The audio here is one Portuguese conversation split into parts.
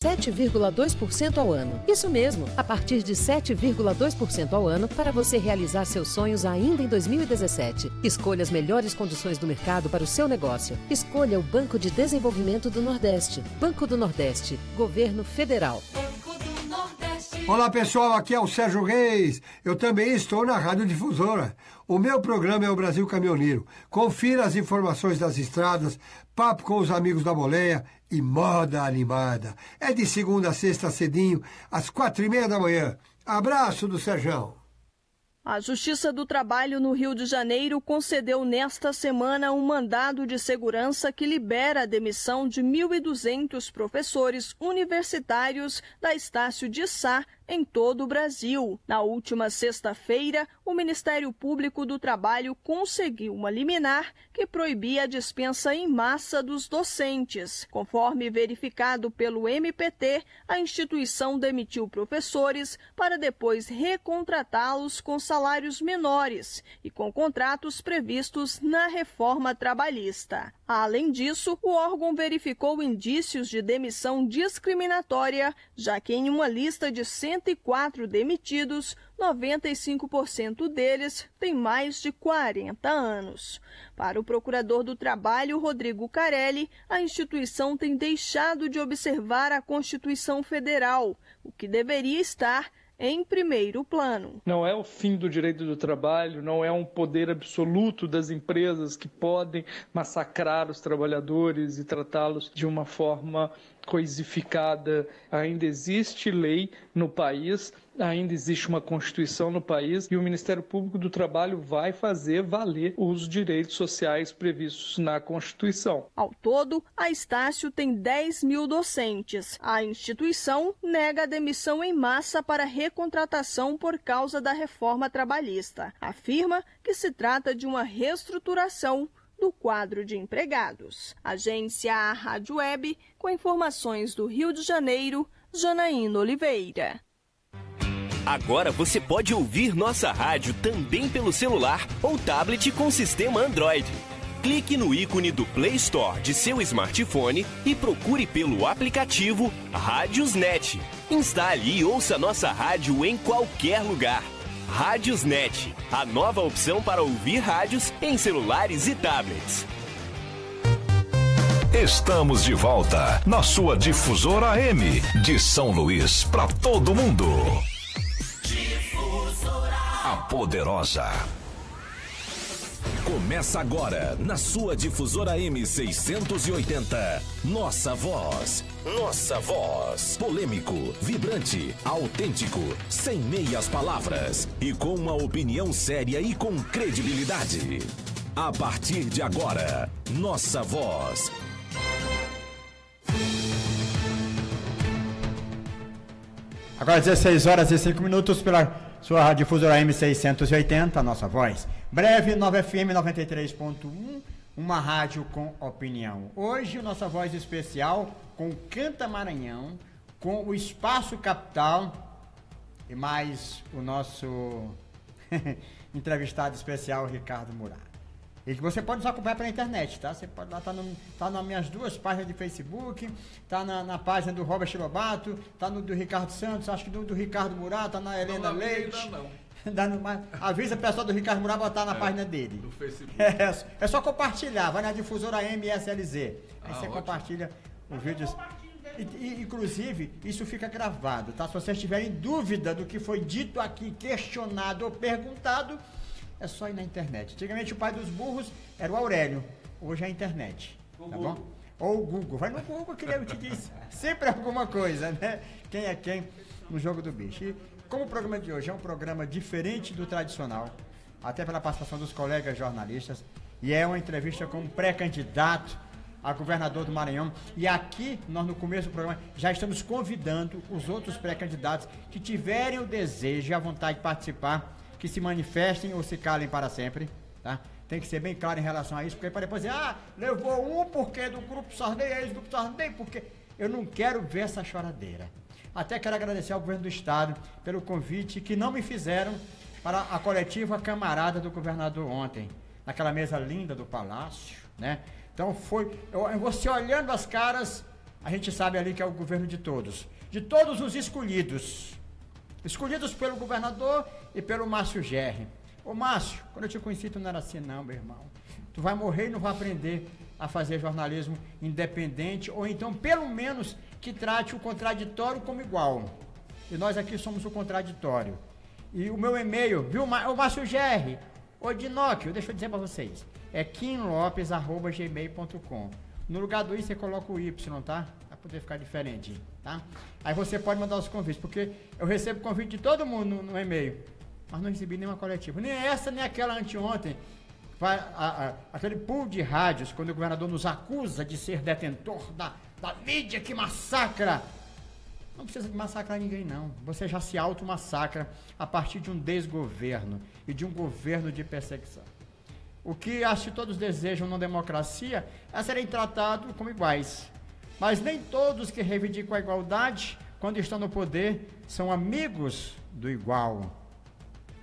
7,2% ao ano. Isso mesmo, a partir de 7,2% ao ano para você realizar seus sonhos ainda em 2017. Escolha as melhores condições do mercado para o seu negócio. Escolha o Banco de Desenvolvimento do Nordeste. Banco do Nordeste. Governo Federal. Olá pessoal, aqui é o Sérgio Reis. Eu também estou na Rádio Difusora. O meu programa é o Brasil Caminhoneiro. Confira as informações das estradas, papo com os amigos da boleia e moda animada. É de segunda a sexta cedinho, às 4h30 da manhã. Abraço do Sérgio. A Justiça do Trabalho no Rio de Janeiro concedeu nesta semana um mandado de segurança que libera a demissão de 1.200 professores universitários da Estácio de Sá em todo o Brasil. Na última sexta-feira, o Ministério Público do Trabalho conseguiu uma liminar que proibia a dispensa em massa dos docentes. Conforme verificado pelo MPT, a instituição demitiu professores para depois recontratá-los com salários menores e com contratos previstos na reforma trabalhista. Além disso, o órgão verificou indícios de demissão discriminatória, já que em uma lista de 104 demitidos, 95% deles têm mais de 40 anos. Para o procurador do Trabalho, Rodrigo Carelli, a instituição tem deixado de observar a Constituição Federal, o que deveria estar em primeiro plano. Não é o fim do direito do trabalho, não é um poder absoluto das empresas que podem massacrar os trabalhadores e tratá-los de uma forma coisificada. Ainda existe lei no país, ainda existe uma Constituição no país e o Ministério Público do Trabalho vai fazer valer os direitos sociais previstos na Constituição. Ao todo, a Estácio tem 10 mil docentes. A instituição nega a demissão em massa para recontratação por causa da reforma trabalhista. Afirma que se trata de uma reestruturação do quadro de empregados. Agência Rádio Web, com informações do Rio de Janeiro, Janaína Oliveira. Agora você pode ouvir nossa rádio também pelo celular ou tablet com sistema Android. Clique no ícone do Play Store de seu smartphone e procure pelo aplicativo Rádiosnet. Instale e ouça nossa rádio em qualquer lugar. Rádiosnet, a nova opção para ouvir rádios em celulares e tablets. Estamos de volta na sua Difusora AM, de São Luís para todo mundo. Difusora. A poderosa. Começa agora na sua Difusora M680. Nossa voz. Nossa voz. Polêmico, vibrante, autêntico, sem meias palavras e com uma opinião séria e com credibilidade. A partir de agora, Nossa Voz. Agora 16 horas e 5 minutos pela sua Rádio Difusora M680, Nossa Voz. Breve, Nova FM 93.1, uma rádio com opinião. Hoje, o Nossa Voz especial com Canta Maranhão, com o Espaço Capital e mais o nosso entrevistado especial, Ricardo Murado. E que você pode nos acompanhar pela internet, tá? Você pode lá, tá nas minhas duas páginas de Facebook, tá na página do Robert Lobato, tá no do Ricardo Santos, acho que do Ricardo Murado, tá na Helena Leite. Avisa o pessoal do Ricardo Murado botar na página dele. Do Facebook. É só compartilhar, vai na Difusora MSLZ. Aí você compartilha os vídeos. Inclusive, isso fica gravado, tá? Se vocês tiverem dúvida do que foi dito aqui, questionado ou perguntado, é só ir na internet. Antigamente o pai dos burros era o Aurélio, hoje é a internet, tá bom? Ou o Google, vai no Google que ele te diz sempre alguma coisa, né? Quem é quem no jogo do bicho. E como o programa de hoje é um programa diferente do tradicional, até pela participação dos colegas jornalistas, e é uma entrevista com um pré-candidato a governador do Maranhão, e aqui nós no começo do programa já estamos convidando os outros pré-candidatos que tiverem o desejo e a vontade de participar, que se manifestem ou se calem para sempre, tá? Tem que ser bem claro em relação a isso, porque para depois dizer, levou um porque do grupo Sarney, ex-grupo Sarney, porque eu não quero ver essa choradeira. Até quero agradecer ao governo do estado pelo convite que não me fizeram para a coletiva camarada do governador ontem, naquela mesa linda do palácio, né? Então foi, você olhando as caras a gente sabe ali que é o governo de todos os escolhidos pelo governador e pelo Márcio Gerri. Ô Márcio, quando eu te conheci tu não era assim não, meu irmão. Tu vai morrer e não vai aprender a fazer jornalismo independente, ou então pelo menos que trate o contraditório como igual. E nós aqui somos o contraditório. E o meu e-mail, viu, o Márcio Gerri, ô Dinóquio, deixa eu dizer para vocês, é quimlopes@gmail.com. No lugar do I você coloca o Y, tá? Pra poder ficar diferente, tá? Aí você pode mandar os convites, porque eu recebo convite de todo mundo no e-mail, mas não recebi nenhuma coletiva, nem essa, nem aquela anteontem. Aquele pool de rádios, quando o governador nos acusa de ser detentor da mídia que massacra. Não precisa de massacrar ninguém, não. Você já se auto-massacra a partir de um desgoverno e de um governo de perseguição. O que acho que todos desejam na democracia é serem tratados como iguais. Mas nem todos que reivindicam a igualdade, quando estão no poder, são amigos do igual.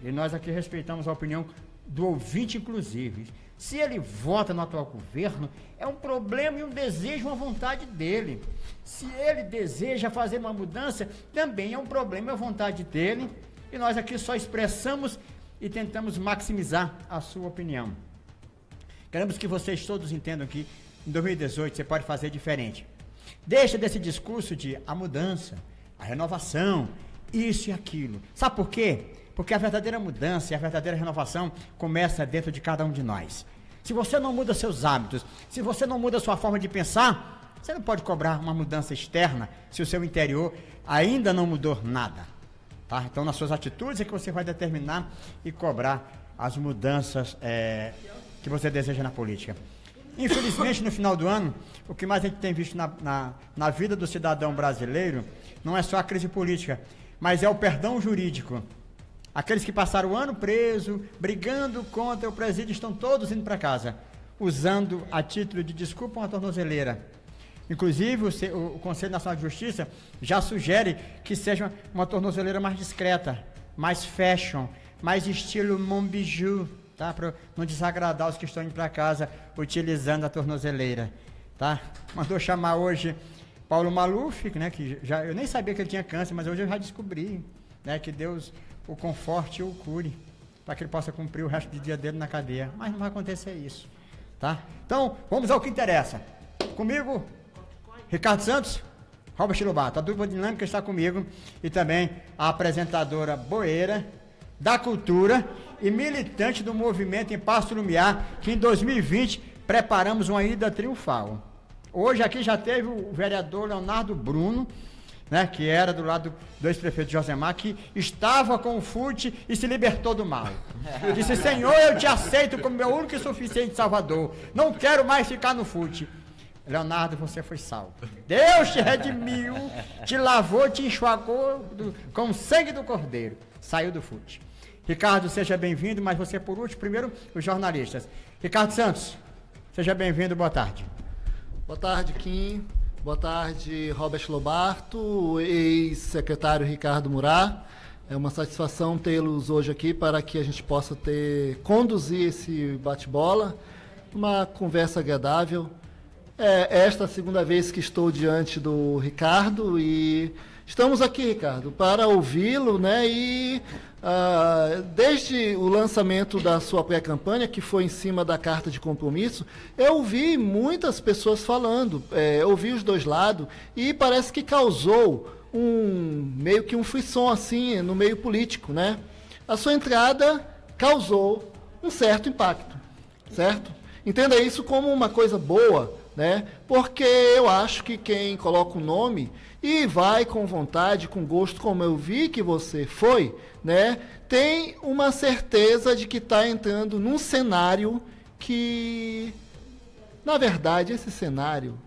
E nós aqui respeitamos a opinião do ouvinte, inclusive. Se ele vota no atual governo, é um problema e um desejo, uma vontade dele. Se ele deseja fazer uma mudança, também é um problema e uma vontade dele. E nós aqui só expressamos e tentamos maximizar a sua opinião. Queremos que vocês todos entendam que em 2018 você pode fazer diferente. Deixa desse discurso de a mudança, a renovação, isso e aquilo. Sabe por quê? Porque a verdadeira mudança e a verdadeira renovação começa dentro de cada um de nós. Se você não muda seus hábitos, se você não muda sua forma de pensar, você não pode cobrar uma mudança externa se o seu interior ainda não mudou nada. Tá? Então, nas suas atitudes é que você vai determinar e cobrar as mudanças que você deseja na política. Infelizmente, no final do ano, o que mais a gente tem visto na vida do cidadão brasileiro não é só a crise política, mas é o perdão jurídico. Aqueles que passaram o ano preso, brigando contra o presídio, estão todos indo para casa, usando a título de desculpa uma tornozeleira. Inclusive, o Conselho Nacional de Justiça já sugere que seja uma tornozeleira mais discreta, mais fashion, mais estilo Monbijou, tá? Para não desagradar os que estão indo para casa utilizando a tornozeleira, tá? Mandou chamar hoje Paulo Maluf, né? Que eu nem sabia que ele tinha câncer, mas hoje eu já descobri, né? Que Deus o conforte e o cure, para que ele possa cumprir o resto do dia dele na cadeia. Mas não vai acontecer isso, tá? Então, vamos ao que interessa. Comigo, Ricardo Santos, Robert Lobato, a dupla dinâmica está comigo, e também a apresentadora boeira da cultura e militante do movimento em Pasto Lumiar, que em 2020 preparamos uma ida triunfal. Hoje aqui já teve o vereador Leonardo Bruno, né, que era do lado do ex-prefeito Josemar, que estava com o FUT e se libertou do mal. Eu disse, Senhor, eu te aceito como meu único e suficiente Salvador. Não quero mais ficar no FUT. Leonardo, você foi salvo. Deus te redimiu, te lavou, te enxuagou com o sangue do Cordeiro. Saiu do FUT. Ricardo, seja bem-vindo, mas você por último, primeiro os jornalistas. Ricardo Santos, seja bem-vindo, boa tarde. Boa tarde, Kim. Boa tarde, Robert Lobato, ex-secretário Ricardo Murat. É uma satisfação tê-los hoje aqui para que a gente possa conduzir esse bate-bola, uma conversa agradável. É esta a segunda vez que estou diante do Ricardo e estamos aqui, Ricardo, para ouvi-lo, né? E desde o lançamento da sua pré-campanha, que foi em cima da carta de compromisso, eu ouvi muitas pessoas falando, ouvi os dois lados, e parece que causou meio que um frisson assim no meio político, né? A sua entrada causou um certo impacto, certo? Entenda isso como uma coisa boa, né? Porque eu acho que quem coloca o nome e vai com vontade, com gosto, como eu vi que você foi, né? Tem uma certeza de que está entrando num cenário que, na verdade, esse cenário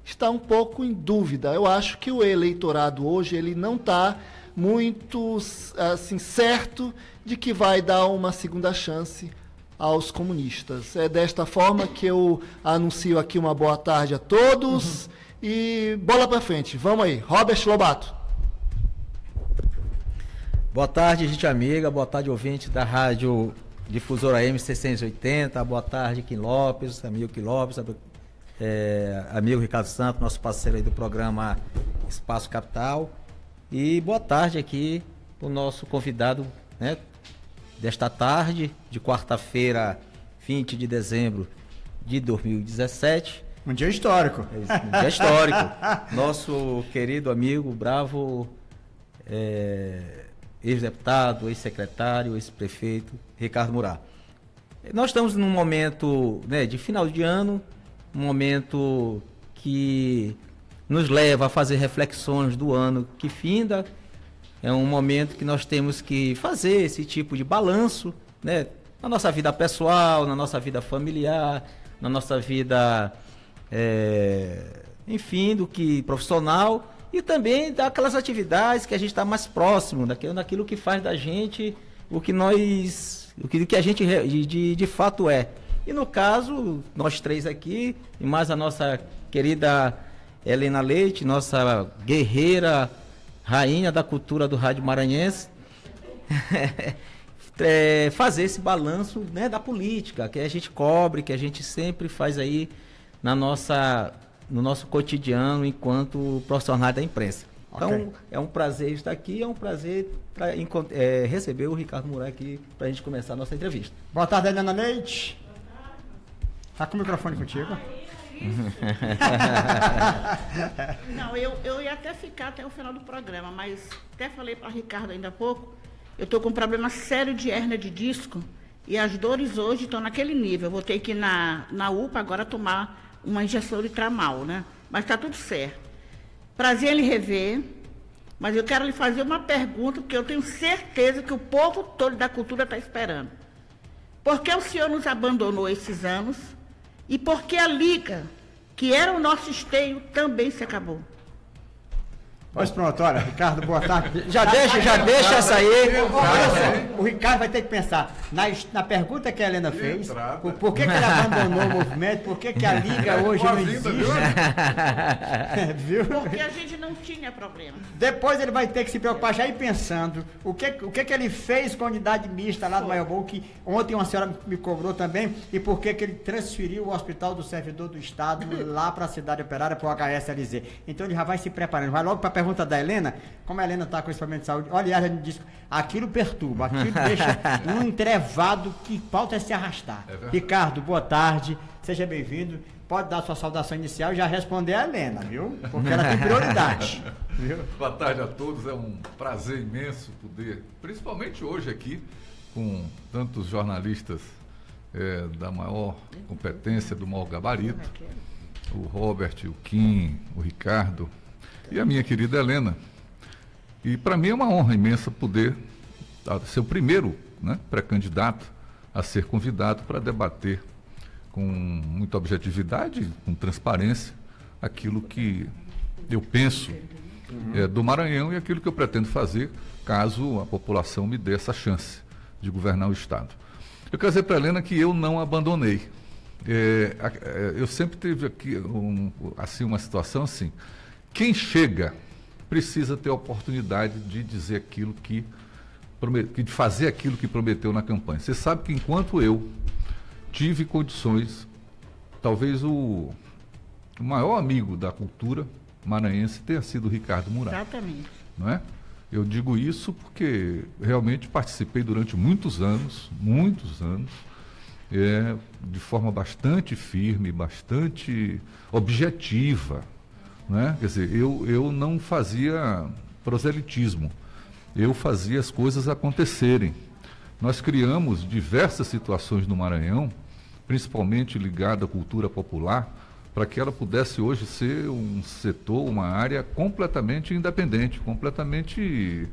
está um pouco em dúvida. Eu acho que o eleitorado hoje ele não está muito assim certo de que vai dar uma segunda chance aos comunistas. É desta forma que eu anuncio aqui uma boa tarde a todos e bola para frente. Vamos aí, Robert Lobato. Boa tarde, gente amiga, boa tarde, ouvinte da Rádio Difusora M680, boa tarde, Kim Lopes, amigo Kim Lopes, amigo Ricardo Santos, nosso parceiro aí do programa Espaço Capital. E boa tarde aqui para o nosso convidado, né, desta tarde, de quarta-feira, 20 de dezembro de 2017. Um dia histórico. Um dia histórico. Nosso querido amigo, bravo, ex-deputado, ex-secretário, ex-prefeito, Ricardo Murat. Nós estamos num momento, né, de final de ano, um momento que nos leva a fazer reflexões do ano que finda. É um momento que nós temos que fazer esse tipo de balanço, né, na nossa vida pessoal, na nossa vida familiar, na nossa vida, enfim, do que profissional, e também daquelas atividades que a gente está mais próximo, daquilo que faz da gente o que a gente de fato é. E no caso, nós três aqui, e mais a nossa querida Helena Leite, nossa guerreira, rainha da cultura do rádio maranhense, fazer esse balanço, né, da política, que a gente cobre, que a gente sempre faz aí no nosso cotidiano enquanto profissionais da imprensa. Okay. Então, é um prazer estar aqui, é um prazer receber o Ricardo Murat aqui para a gente começar a nossa entrevista. Boa tarde, Helena Leite. Está com o microfone contigo? Não, eu ia até ficar até o final do programa, mas até falei para Ricardo ainda há pouco, eu estou com um problema sério de hérnia de disco e as dores hoje estão naquele nível. Eu vou ter que ir na UPA agora tomar uma injeção de tramal, né? Mas está tudo certo. Prazer em lhe rever, mas eu quero lhe fazer uma pergunta, porque eu tenho certeza que o povo todo da cultura está esperando. Por que o senhor nos abandonou esses anos? E por que a Liga, que era o nosso esteio, também se acabou? Pois pronto, olha, Ricardo, boa tarde. Já deixa essa aí. O Ricardo vai ter que pensar na pergunta que a Helena fez, por que ele abandonou o movimento, por que a Liga hoje não existe. Viu? Porque a gente não tinha problema. Depois ele vai ter que se preocupar já ir pensando o que ele fez com a unidade mista lá do Maiobol, que ontem uma senhora me cobrou também, e por que ele transferiu o Hospital do Servidor do Estado lá para a cidade operária, para o HSLZ. Então ele já vai se preparando, vai logo para a pergunta da Helena, como a Helena está com esse problema de saúde, olha, ela disse, aquilo perturba, aquilo deixa um entrevado que falta se arrastar. Ricardo, boa tarde, seja bem-vindo, pode dar sua saudação inicial e já responder a Helena, viu? Porque ela tem prioridade. Viu? Boa tarde a todos, é um prazer imenso poder, principalmente hoje aqui, com tantos jornalistas da maior competência, do maior gabarito, o Robert, o Kim, o Ricardo, e a minha querida Helena. E para mim é uma honra imensa poder ser o primeiro, né, pré-candidato a ser convidado para debater com muita objetividade, com transparência, aquilo que eu penso do Maranhão e aquilo que eu pretendo fazer caso a população me dê essa chance de governar o Estado. Eu quero dizer para a Helena que eu não abandonei. Eu sempre tive aqui uma situação assim. Quem chega precisa ter a oportunidade de dizer aquilo de fazer aquilo que prometeu na campanha. Você sabe que enquanto eu tive condições, talvez o maior amigo da cultura maranhense tenha sido o Ricardo Murat. Exatamente. Não é? Eu digo isso porque realmente participei durante muitos anos, de forma bastante firme, bastante objetiva. Né? Quer dizer, eu não fazia proselitismo, eu fazia as coisas acontecerem. Nós criamos diversas situações no Maranhão, principalmente ligada à cultura popular, para que ela pudesse hoje ser um setor, uma área completamente independente, completamente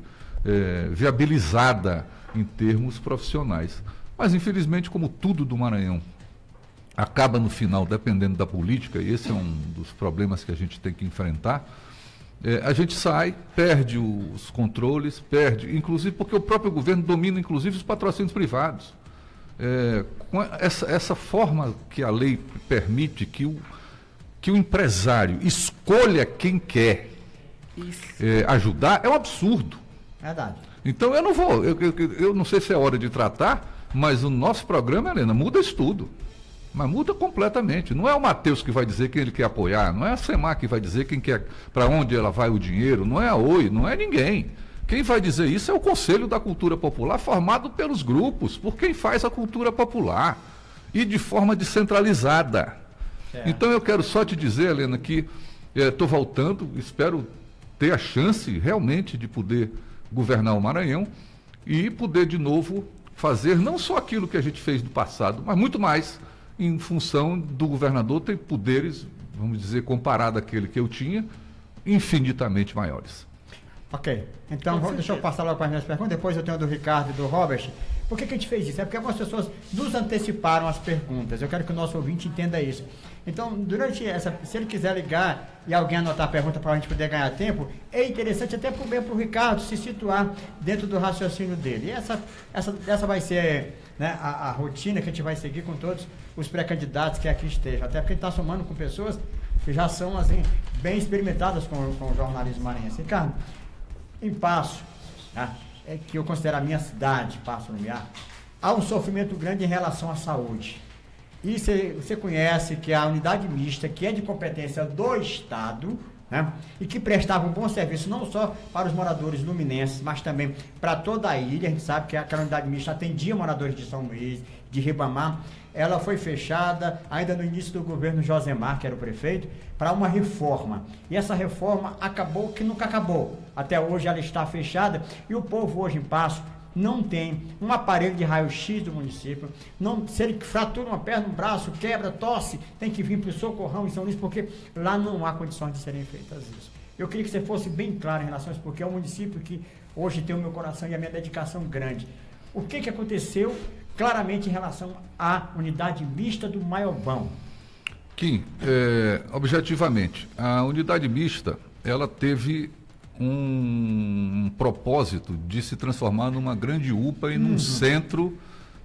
viabilizada em termos profissionais. Mas, infelizmente, como tudo do Maranhão acaba no final dependendo da política, e esse é um dos problemas que a gente tem que enfrentar, a gente sai, perde os controles, perde, inclusive porque o próprio governo domina, inclusive, os patrocínios privados. Com essa forma que a lei permite que o empresário escolha quem quer ajudar, é um absurdo. Verdade. Então eu não vou, eu não sei se é hora de tratar, mas o nosso programa, Helena, muda isso tudo. Mas muda completamente. Não é o Matheus que vai dizer quem ele quer apoiar, não é a SEMAR que vai dizer quem quer, para onde ela vai o dinheiro, não é a Oi, não é ninguém. Quem vai dizer isso é o Conselho da Cultura Popular, formado pelos grupos, por quem faz a cultura popular, e de forma descentralizada. Então eu quero só te dizer, Helena, que estou voltando, espero ter a chance realmente de poder governar o Maranhão e poder de novo fazer não só aquilo que a gente fez no passado, mas muito mais, em função do governador ter poderes, vamos dizer, comparado àquele que eu tinha, infinitamente maiores. Ok. Então, deixa eu passar logo para as minhas perguntas, depois eu tenho a do Ricardo e do Robert. Por que a gente fez isso? É porque algumas pessoas nos anteciparam as perguntas. Eu quero que o nosso ouvinte entenda isso. Então, durante essa, se ele quiser ligar e alguém anotar a pergunta para a gente poder ganhar tempo, é interessante até para o Ricardo se situar dentro do raciocínio dele. E essa vai ser, né, a rotina que a gente vai seguir com todos os pré-candidatos que aqui estejam. Até porque a gente está somando com pessoas que já são assim, bem experimentadas com o jornalismo maranhense. Ricardo, em Paço, né, é que eu considero a minha cidade, Paço Lumiar, há um sofrimento grande em relação à saúde. E você conhece que a unidade mista, que é de competência do Estado, né, e que prestava um bom serviço não só para os moradores luminenses, mas também para toda a ilha. A gente sabe que aquela unidade mista atendia moradores de São Luís, de Ribamar. Ela foi fechada ainda no início do governo Josemar, que era o prefeito, para uma reforma. E essa reforma acabou que nunca acabou. Até hoje ela está fechada e o povo hoje em Paço não tem um aparelho de raio-x do município. Não, se ele fratura uma perna, um braço, quebra, tosse, tem que vir para o Socorrão em São Luís, porque lá não há condições de serem feitas isso. Eu queria que você fosse bem claro em relação a isso, porque é um município que hoje tem o meu coração e a minha dedicação grande. O que aconteceu claramente em relação à unidade mista do Maiobão? Kim, objetivamente, a unidade mista, ela teve um propósito de se transformar numa grande UPA e num centro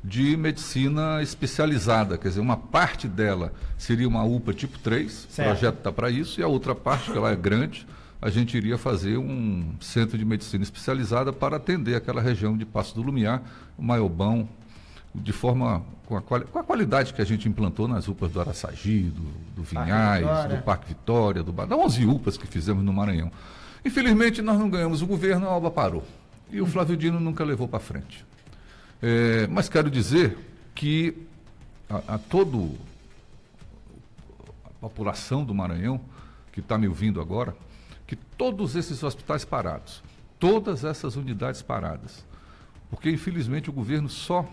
de medicina especializada. Quer dizer, uma parte dela seria uma UPA tipo 3, o projeto está para isso, e a outra parte, que ela é grande, a gente iria fazer um centro de medicina especializada para atender aquela região de Paço do Lumiar, o Maiobão, de forma com a qualidade que a gente implantou nas UPAs do Araçagi, do Vinhais, do Parque Vitória, das 11 UPAs que fizemos no Maranhão. Infelizmente, nós não ganhamos o governo, a obra parou. E o Flávio Dino nunca levou para frente. Mas quero dizer que toda a população do Maranhão, que está me ouvindo agora, que todos esses hospitais parados, todas essas unidades paradas, porque infelizmente o governo só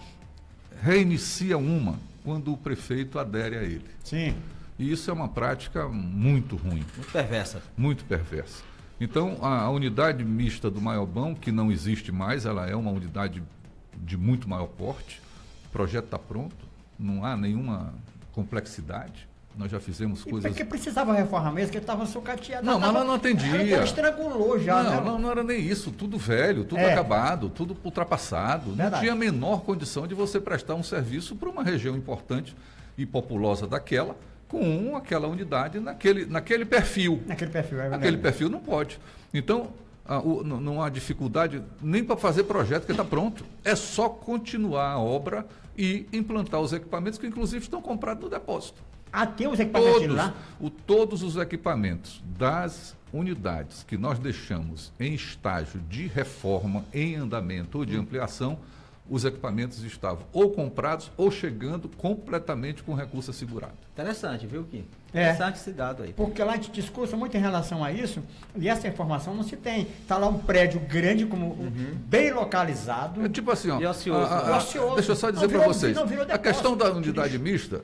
reinicia uma quando o prefeito adere a ele. Sim. E isso é uma prática muito ruim. Muito perversa. Muito perversa. Então, a unidade mista do Maiobão, que não existe mais, ela é uma unidade de muito maior porte. O projeto está pronto, não há nenhuma complexidade. Nós já fizemos coisas... Porque precisava reformar mesmo, que ele estava sucateado. Não, mas não atendia. Ela estrangulou já, não era nem isso. Tudo velho, tudo acabado, tudo ultrapassado. Verdade. Não tinha a menor condição de você prestar um serviço para uma região importante e populosa daquela, com aquela unidade naquele perfil. Naquele perfil, é verdade. Aquele perfil não pode. Então, não há dificuldade nem para fazer projeto que está pronto. É só continuar a obra e implantar os equipamentos que, inclusive, estão comprados no depósito. Tem os equipamentos lá? Todos os equipamentos das unidades que nós deixamos em estágio de reforma, em andamento ou de ampliação, os equipamentos estavam ou comprados ou chegando completamente com recurso assegurado. Interessante, viu, Kim? Interessante esse dado aí. Porque lá a gente discursa muito em relação a isso, e essa informação não se tem. Está lá um prédio grande, bem localizado. Tipo assim, ó. E ocioso. Deixa eu só dizer para vocês. A questão da unidade mista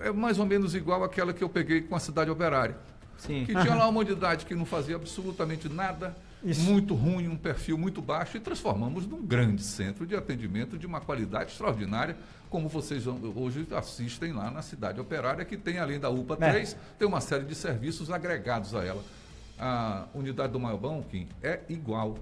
é mais ou menos igual àquela que eu peguei com a Cidade Operária. Sim. Que tinha lá uma unidade que não fazia absolutamente nada, muito ruim, um perfil muito baixo, e transformamos num grande centro de atendimento de uma qualidade extraordinária, como vocês hoje assistem lá na Cidade Operária, que tem, além da UPA 3, tem uma série de serviços agregados a ela. A unidade do Maiobão, Kim, é igual.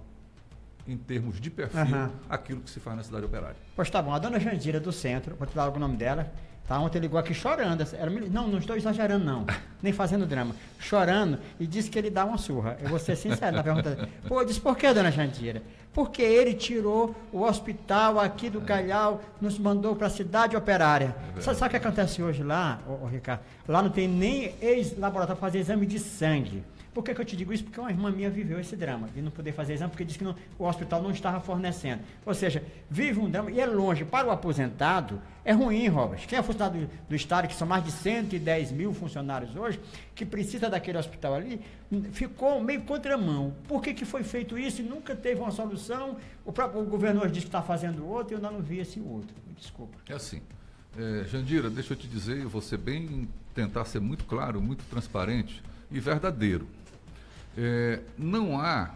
em termos de perfil, aquilo que se faz na cidade operária. Pois tá bom, a dona Jandira do Centro, vou te dar o nome dela, tá, ontem ligou aqui chorando, não estou exagerando não, nem fazendo drama, chorando, e disse que ele dá uma surra. Eu vou ser sincero na pergunta dele. Pô, eu disse, por que, dona Jandira? Porque ele tirou o hospital aqui do Calhau, nos mandou para a cidade operária. Sabe o que acontece hoje lá, Ricardo? Lá não tem nem ex-laboratório para fazer exame de sangue. Por que eu te digo isso? Porque uma irmã minha viveu esse drama de não poder fazer exame porque disse que o hospital não estava fornecendo. Ou seja, vive um drama e é longe. Para o aposentado, é ruim, Robert. Quem é funcionário do Estado, que são mais de 110 mil funcionários hoje, que precisa daquele hospital ali, ficou meio contramão. Por que foi feito isso e nunca teve uma solução? O próprio governador disse que está fazendo outro e eu ainda não vi esse outro. Desculpa. É assim. Jandira, deixa eu te dizer, eu vou ser tentar ser muito claro, muito transparente e verdadeiro. Não há,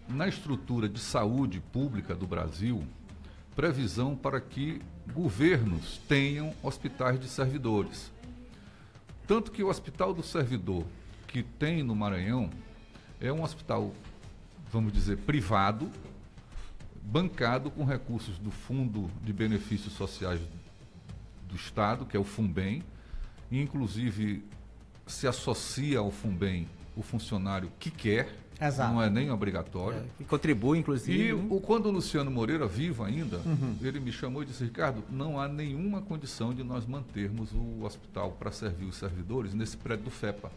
na estrutura de saúde pública do Brasil, previsão para que governos tenham hospitais de servidores. Tanto que o Hospital do Servidor que tem no Maranhão é um hospital, vamos dizer, privado, bancado com recursos do Fundo de Benefícios Sociais do Estado, que é o FUNBEM, e inclusive se associa ao FUNBEM o funcionário que quer, exato, não é nem obrigatório. E contribui, inclusive. E quando o Luciano Moreira, vivo ainda, ele me chamou e disse, Ricardo, não há nenhuma condição de nós mantermos o hospital para servir os servidores nesse prédio do FEPA,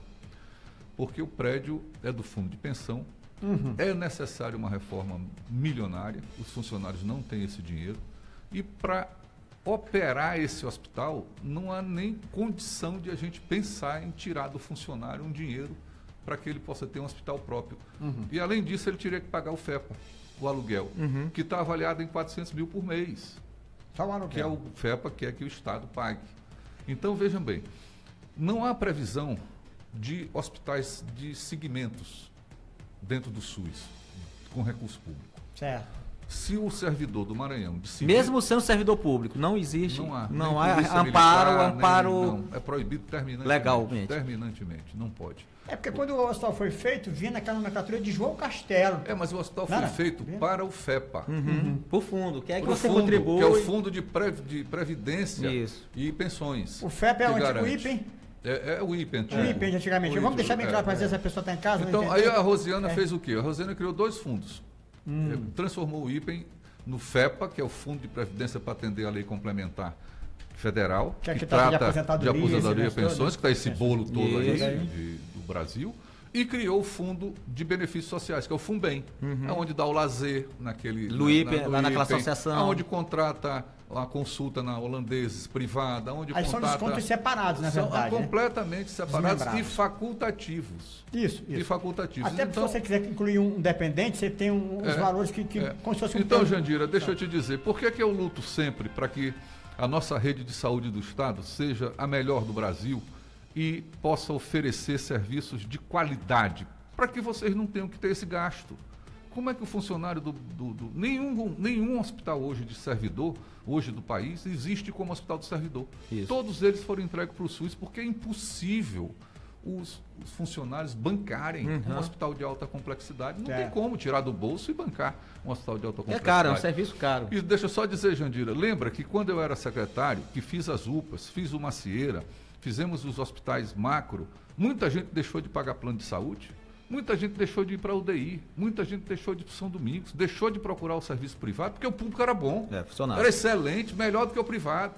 porque o prédio é do fundo de pensão, é necessário uma reforma milionária, os funcionários não têm esse dinheiro, e para operar esse hospital, não há nem condição de a gente pensar em tirar do funcionário um dinheiro para que ele possa ter um hospital próprio. E, além disso, ele teria que pagar o FEPA, o aluguel, que está avaliado em 400 mil por mês. Só o aluguel. Que é o FEPA, que é que o Estado pague. Então, vejam bem, não há previsão de hospitais de segmentos dentro do SUS, com recurso público. Certo. Se o servidor do Maranhão decidir... Mesmo sendo servidor público, não existe. Não há amparo. Não, é proibido terminantemente. Legalmente. Terminantemente, não pode. É porque quando o hospital foi feito, vinha naquela nomenclatura de João Castelo. Mas o hospital foi feito para o FEPA. Por fundo, que é que você contribui. Que é o Fundo de Previdência e Pensões. O FEPA é o IPEM? É o IPEM. O IPEM, antigamente. Vamos deixar bem claro para dizer se a pessoa está em casa. Então, aí a Rosiana fez o quê? A Rosiana criou 2 fundos. Transformou o IPEM no FEPA, que é o Fundo de Previdência para atender a Lei Complementar Federal, que trata de aposentadoria e pensões, que está esse bolo todo aí do Brasil, e criou o Fundo de Benefícios Sociais, que é o FUNBEM, onde dá o lazer naquele... lá naquela associação. Onde contrata a consulta na Holandeses privada, onde aí são descontos separados, na verdade. São completamente separados e facultativos. Isso. E facultativos. Até então, se você quiser incluir um dependente, você tem uns valores que como se fosse um... Então, Jandira, deixa eu te dizer, por que eu luto sempre para que a nossa rede de saúde do Estado seja a melhor do Brasil e possa oferecer serviços de qualidade, para que vocês não tenham que ter esse gasto? Como é que o funcionário nenhum hospital hoje de servidor, hoje do país, existe como hospital de servidor? Isso. Todos eles foram entregues para o SUS porque é impossível os funcionários bancarem um hospital de alta complexidade. Não tem como tirar do bolso e bancar um hospital de alta complexidade. É caro, é um serviço caro. E deixa eu só dizer, Jandira, lembra que quando eu era secretário, que fiz as UPAs, fiz o Macieira, fizemos os hospitais macro, muita gente deixou de pagar plano de saúde, muita gente deixou de ir para a UDI, muita gente deixou de ir para São Domingos, deixou de procurar o serviço privado, porque o público era bom, era excelente, melhor do que o privado.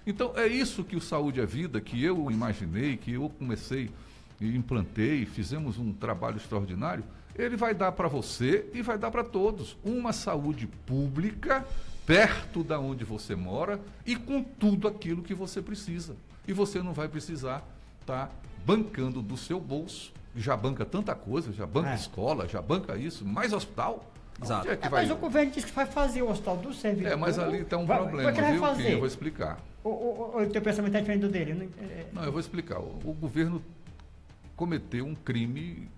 Então, é isso que o Saúde é Vida, que eu imaginei, que eu comecei e implantei, fizemos um trabalho extraordinário, ele vai dar para você e vai dar para todos uma saúde pública perto da onde você mora e com tudo aquilo que você precisa. E você não vai precisar estar bancando do seu bolso, já banca tanta coisa, já banca escola, já banca isso, mais hospital. Exato. Mas o governo disse que vai fazer o hospital do servidor. Mas ali está um problema, viu? Que eu vou explicar. O teu pensamento é diferente do dele? Não, eu vou explicar. O governo cometeu um crime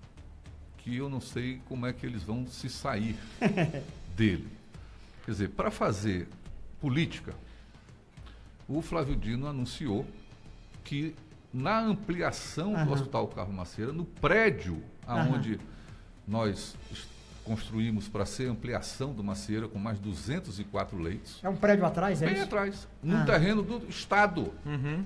que eu não sei como é que eles vão se sair dele. Quer dizer, para fazer política, o Flávio Dino anunciou que na ampliação do Hospital Carlos Macieira, no prédio onde nós construímos para ser ampliação de uma macieira com mais 204 leitos. É um prédio atrás, é Bem isso? Atrás, num terreno do Estado.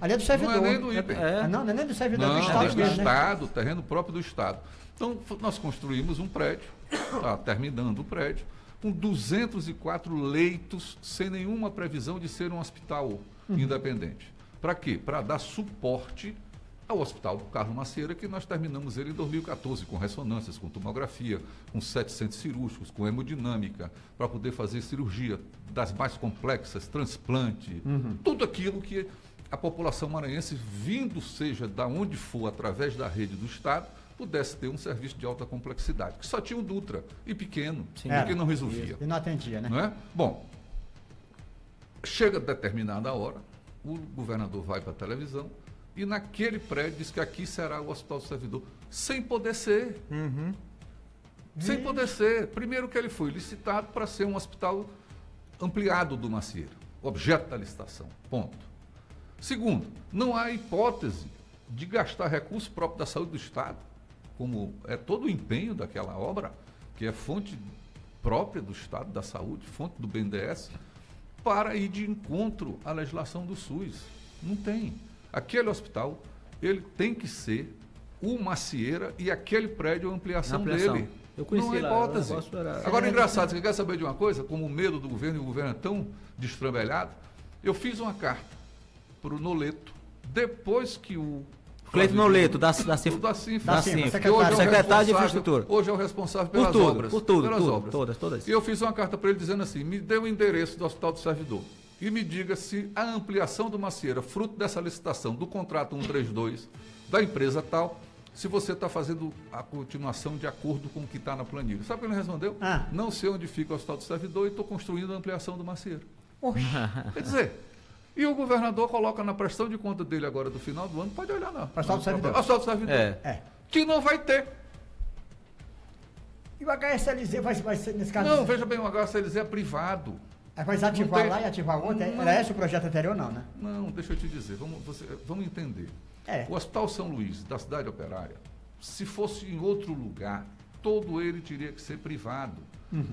Ali é do servidor. Não é nem do IPE. Não é nem do servidor, Não, do Estado é do mesmo, né? Estado, terreno próprio do Estado. Então, nós construímos um prédio, está terminando o prédio, com 204 leitos, sem nenhuma previsão de ser um hospital independente. Para quê? Para dar suporte ao Hospital do Carlos Macieira, que nós terminamos ele em 2014, com ressonâncias, com tomografia, com 700 cirúrgicos, com hemodinâmica, para poder fazer cirurgia das mais complexas, transplante, tudo aquilo que a população maranhense, vindo seja da onde for, através da rede do Estado, pudesse ter um serviço de alta complexidade, que só tinha o Dutra, e pequeno, porque não resolvia. E não atendia, né? Não é? Bom, chega determinada hora, o governador vai para a televisão, e naquele prédio diz que aqui será o Hospital do Servidor, sem poder ser. Sem poder ser. Primeiro que ele foi licitado para ser um hospital ampliado do Macieira, objeto da licitação, ponto. Segundo, não há hipótese de gastar recurso próprio da saúde do Estado, como é todo o empenho daquela obra, que é fonte própria do Estado da Saúde, fonte do BNDES, para ir de encontro à legislação do SUS. Não tem. Aquele hospital, ele tem que ser o Macieira e aquele prédio a ampliação dele. Eu conheci não é hipótese. Agora, engraçado, você quer saber de uma coisa? Como o medo do governo, e o governo é tão destrambelhado, eu fiz uma carta para o Noleto, depois que o Cleito Noleto, da CIF, secretário de Infraestrutura. Hoje é o responsável pelas obras. Por tudo, pelas obras. Todas. E eu fiz uma carta para ele dizendo assim, me dê o endereço do Hospital do Servidor e me diga se a ampliação do Macieira, fruto dessa licitação do contrato 132 da empresa tal, se você está fazendo a continuação de acordo com o que está na planilha. Sabe o que ele respondeu? Não sei onde fica o Hospital do Servidor e estou construindo a ampliação do Macieira. Quer dizer, e o governador coloca na prestação de conta dele agora do final do ano, pode olhar não. Hospital do Servidor. Hospital do Servidor. Que não vai ter. E o HSLZ vai ser nesse caso? Não, veja bem, o HSLZ é privado. Vai desativar lá e ativar outro? Era esse o projeto anterior, não, né? Não, deixa eu te dizer, vamos entender. O Hospital São Luís, da cidade operária, se fosse em outro lugar, todo ele teria que ser privado.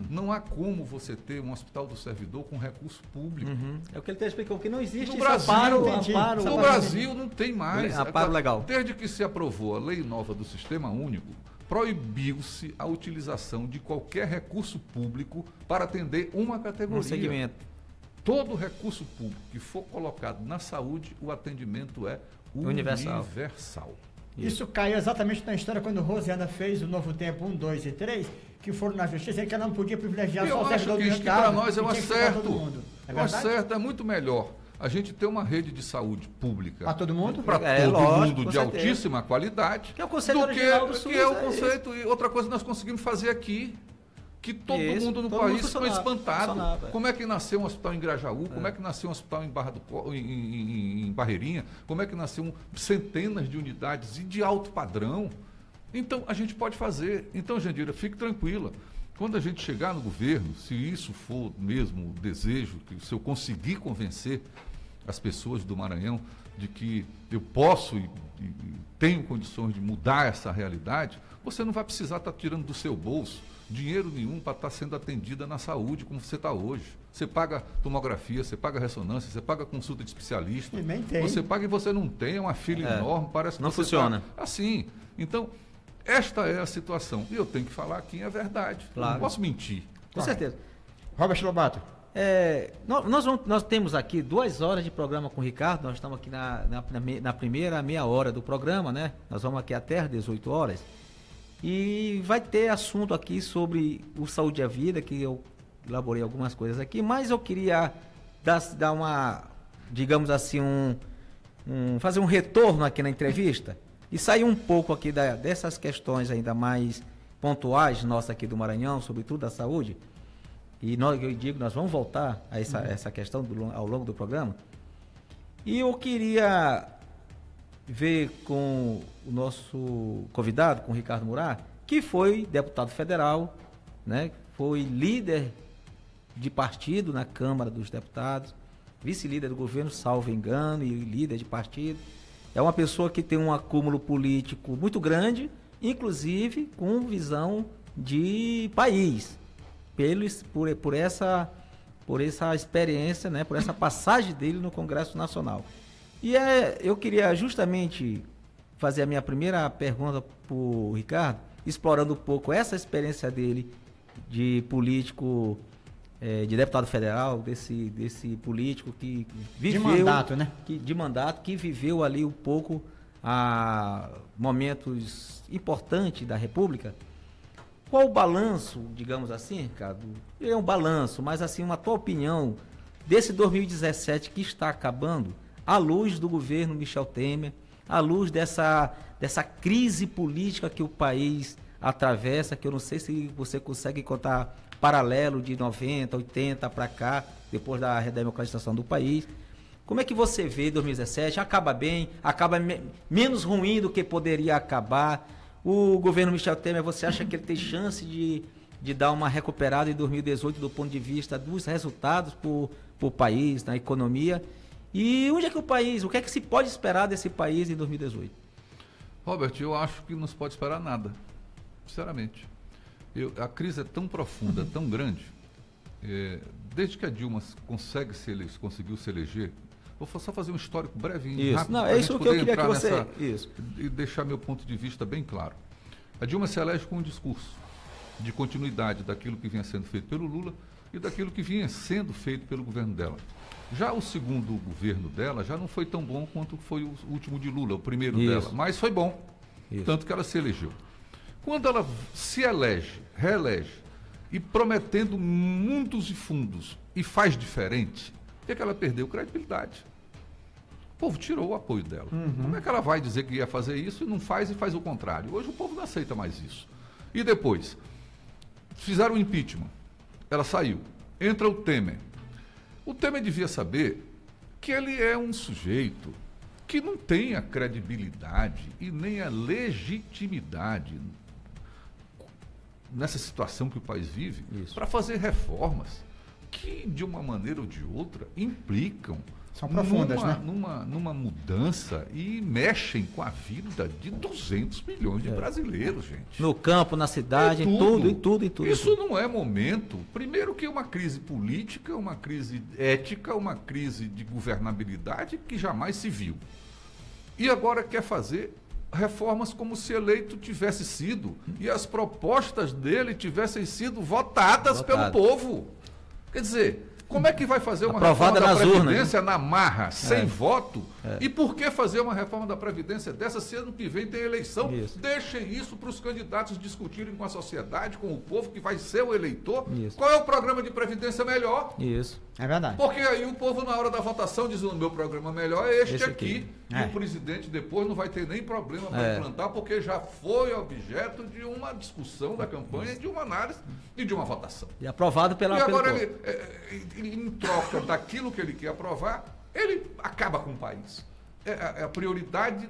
Não há como você ter um Hospital do Servidor com recurso público. É o que ele explicou, que não existe no Brasil, amparo. No Brasil não tem mais. Amparo legal. Desde que se aprovou a lei nova do Sistema Único, proibiu-se a utilização de qualquer recurso público para atender uma categoria. Um segmento. Todo recurso público que for colocado na saúde, o atendimento é universal. Isso caiu exatamente na história quando Rosiana fez o Novo Tempo 1, 2 e 3, que foram na justiça e que ela não podia privilegiar só o servidor do Estado. Para nós é um acerto. É muito melhor a gente ter uma rede de saúde pública. Para todo mundo? Para todo mundo de altíssima qualidade. Que é o conceito original do SUS. Que é o conceito. E outra coisa que nós conseguimos fazer aqui, que todo mundo no país ficou espantado. Como é que nasceu um hospital em Grajaú? Como é que nasceu um hospital em Barreirinha? Como é que nasceu centenas de unidades e de alto padrão? Então, a gente pode fazer. Então, Jandira, fique tranquila. Quando a gente chegar no governo, se isso for mesmo o desejo, se eu conseguir convencer as pessoas do Maranhão de que eu posso e tenho condições de mudar essa realidade, você não vai precisar estar tirando do seu bolso dinheiro nenhum para estar sendo atendida na saúde como você está hoje. Você paga tomografia, você paga ressonância, você paga consulta de especialista. Você paga e você não tem, é uma fila enorme, parece que não funciona. Assim. Então, esta é a situação. E eu tenho que falar aqui a verdade. Claro. Não posso mentir. Com certeza. Robert Lobato. Nós temos aqui 2 horas de programa com o Ricardo. Nós estamos aqui na primeira meia hora do programa, né? Nós vamos aqui até às 18 horas. E vai ter assunto aqui sobre o Saúde à Vida, que eu elaborei algumas coisas aqui, mas eu queria dar uma, digamos assim, fazer um retorno aqui na entrevista e sair um pouco aqui dessas questões ainda mais pontuais nossas aqui do Maranhão, sobretudo da saúde. E nós vamos voltar a essa questão ao longo do programa. E eu queria ver com o nosso convidado, com o Ricardo Murat, que foi deputado federal, né? Foi líder de partido na Câmara dos Deputados, vice-líder do governo, salvo engano, e líder de partido. É uma pessoa que tem um acúmulo político muito grande, inclusive com visão de país, por essa experiência, né, por essa passagem dele no Congresso Nacional. E eu queria justamente fazer a minha primeira pergunta para o Ricardo, explorando um pouco essa experiência dele de político, de deputado federal, desse político que viveu... De mandato, né? Que viveu ali um pouco momentos importantes da República. Qual o balanço, digamos assim, Ricardo? É um balanço, mas assim, uma tua opinião desse 2017 que está acabando, à luz do governo Michel Temer, à luz dessa crise política que o país atravessa, que eu não sei se você consegue contar paralelo de 90, 80 para cá, depois da redemocratização do país. Como é que você vê 2017? Acaba bem? Acaba menos ruim do que poderia acabar? O governo Michel Temer, você acha que ele tem chance de dar uma recuperada em 2018 do ponto de vista dos resultados para o país, na economia? E onde é que o que é que se pode esperar desse país em 2018? Robert, eu acho que não se pode esperar nada, sinceramente. A crise é tão profunda, tão grande, desde que a Dilma conseguiu se eleger. Vou só fazer um histórico breve, rápido. Não, é isso que eu queria que você... E deixar meu ponto de vista bem claro. A Dilma se elege com um discurso de continuidade daquilo que vinha sendo feito pelo Lula e daquilo que vinha sendo feito pelo governo dela. Já o segundo governo dela já não foi tão bom quanto foi o último de Lula, o primeiro dela, mas foi bom, tanto que ela se elegeu. Quando ela se reelege, e prometendo mundos e fundos, e faz diferente, o que é que ela perdeu? Credibilidade. O povo tirou o apoio dela. Como é que ela vai dizer que ia fazer isso e não faz e faz o contrário? Hoje o povo não aceita mais isso. E depois, fizeram o impeachment, ela saiu, entra o Temer. O Temer devia saber que ele é um sujeito que não tem a credibilidade e nem a legitimidade nessa situação que o país vive para fazer reformas que, de uma maneira ou de outra, implicam são profundas, numa mudança e mexem com a vida de 200 milhões de brasileiros, gente. No campo, na cidade, em tudo. Isso não é momento. Primeiro que uma crise política, uma crise ética, uma crise de governabilidade que jamais se viu. E agora quer fazer reformas como se eleito tivesse sido e as propostas dele tivessem sido votadas pelo povo. Quer dizer, como é que vai fazer uma reforma da Previdência na marra, sem voto? E por que fazer uma reforma da Previdência dessa se ano que vem tem eleição? Deixem isso para os candidatos discutirem com a sociedade, com o povo que vai ser o eleitor. Qual é o programa de Previdência melhor? É verdade. Porque aí o povo, na hora da votação, diz: o meu programa melhor é este aqui. E o presidente depois não vai ter nem problema para implantar, porque já foi objeto de uma discussão da campanha, de uma análise e de uma votação. E aprovado pela... E agora ele, em troca daquilo que ele quer aprovar, ele acaba com o país. A prioridade